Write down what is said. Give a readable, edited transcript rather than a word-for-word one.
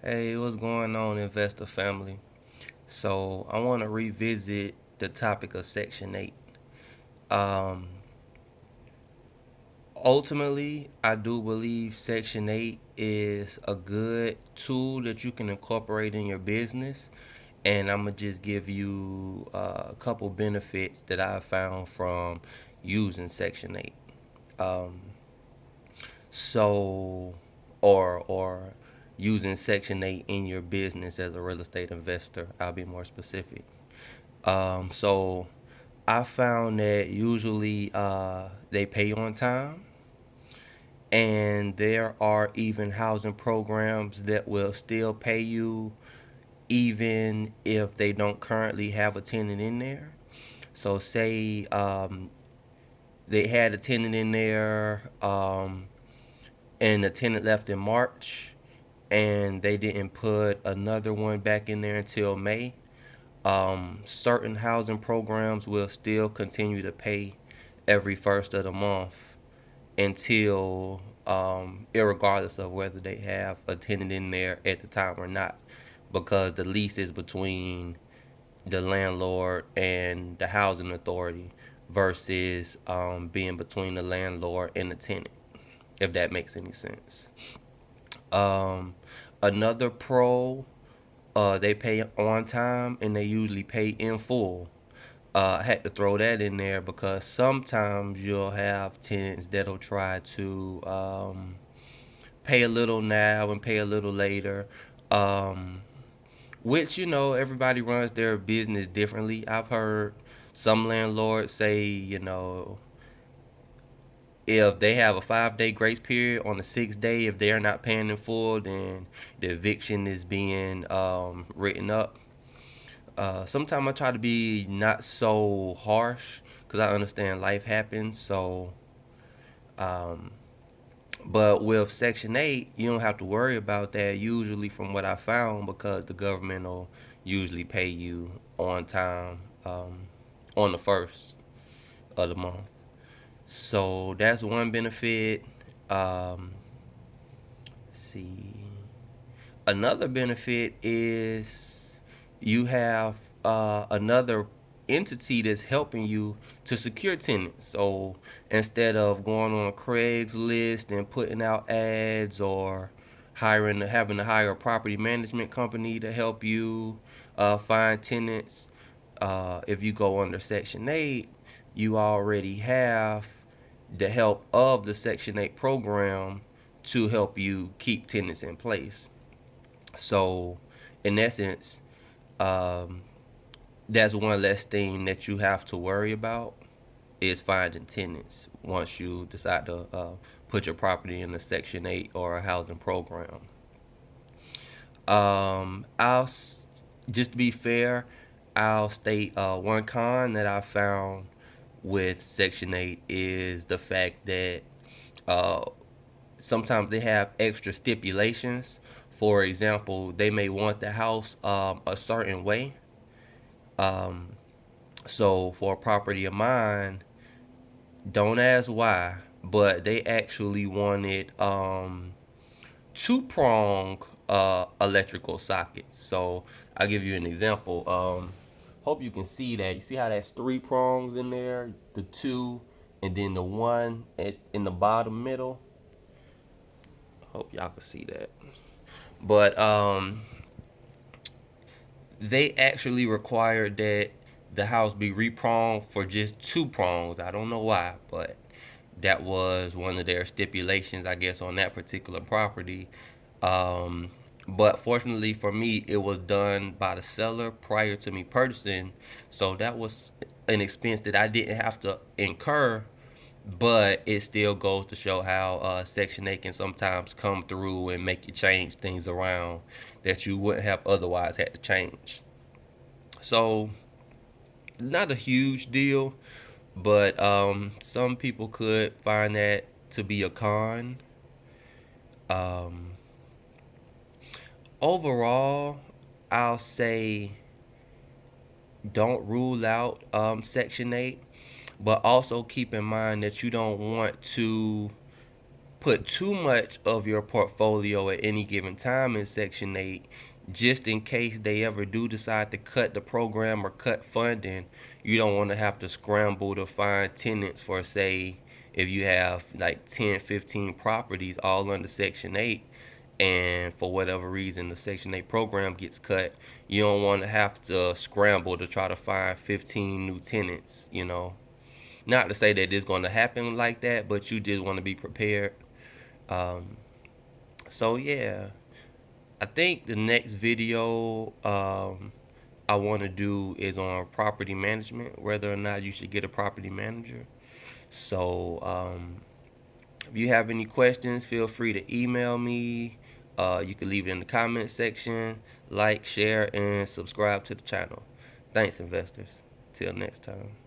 Hey, what's going on, investor family? So, I want to revisit the topic of Section 8. Um, Ultimately, I do believe Section 8 is a good tool that you can incorporate in your business. And I'm going to just give you a couple benefits that I found from using Section 8. Um, so, or using Section 8 in your business as a real estate investor. I'll be more specific. So I found that usually they pay on time, and there are even housing programs that will still pay you even if they don't currently have a tenant in there. So say they had a tenant in there, and the tenant left in March, and they didn't put another one back in there until May. Certain housing programs will still continue to pay every first of the month until, irregardless of whether they have a tenant in there at the time or not, because the lease is between the landlord and the housing authority versus being between the landlord and the tenant, if that makes any sense. Um, Another pro, they pay on time and they usually pay in full. I had to throw that in there because sometimes you'll have tenants that'll try to pay a little now and pay a little later, um, which everybody runs their business differently. I've heard some landlords say, if they have a 5 day grace period, on the sixth day, if they're not paying in full, then the eviction is being written up. Sometimes I try to be not so harsh because I understand life happens. Um, but with Section 8, you don't have to worry about that usually, from what I found, because the government will usually pay you on time, on the first of the month. So that's one benefit. Let's see. Another benefit is you have another entity that's helping you to secure tenants. So instead of going on Craigslist and putting out ads, or having to hire a property management company to help you find tenants, if you go under Section 8, you already have the help of the Section 8 program to help you keep tenants in place. So, in essence, um, that's one less thing that you have to worry about, is finding tenants once you decide to put your property in a Section 8 or a housing program. I'll just to be fair, I'll state one con that I found with Section 8 is the fact that uh, sometimes they have extra stipulations. For example, they may want the house a certain way. Um, so for a property of mine, don't ask why, but they actually wanted two prong electrical sockets. So I'll give you an example. Hope you can see that. You see how that's three prongs in there, the two, and then the one in the bottom middle. Hope y'all can see that. But they actually required that the house be repronged for just two prongs. I don't know why, but that was one of their stipulations, I guess, on that particular property. Um, but fortunately for me, it was done by the seller prior to me purchasing, so that was an expense that I didn't have to incur. But it still goes to show how Section 8 can sometimes come through and make you change things around that you wouldn't have otherwise had to change. So, not a huge deal, but some people could find that to be a con. Um, Overall, I'll say don't rule out Section 8, but also keep in mind that you don't want to put too much of your portfolio at any given time in Section 8, just in case they ever do decide to cut the program or cut funding. You don't want to have to scramble to find tenants for, say, if you have like 10, 15 properties all under Section 8, and for whatever reason the Section 8 program gets cut, you don't want to have to scramble to try to find 15 new tenants, you know. Not to say that it's going to happen like that, but you just want to be prepared. Um, so yeah, I think the next video I want to do is on property management, whether or not you should get a property manager. So if you have any questions, feel free to email me. You can leave it in the comment section. Like, share, and subscribe to the channel. Thanks, investors. Till next time.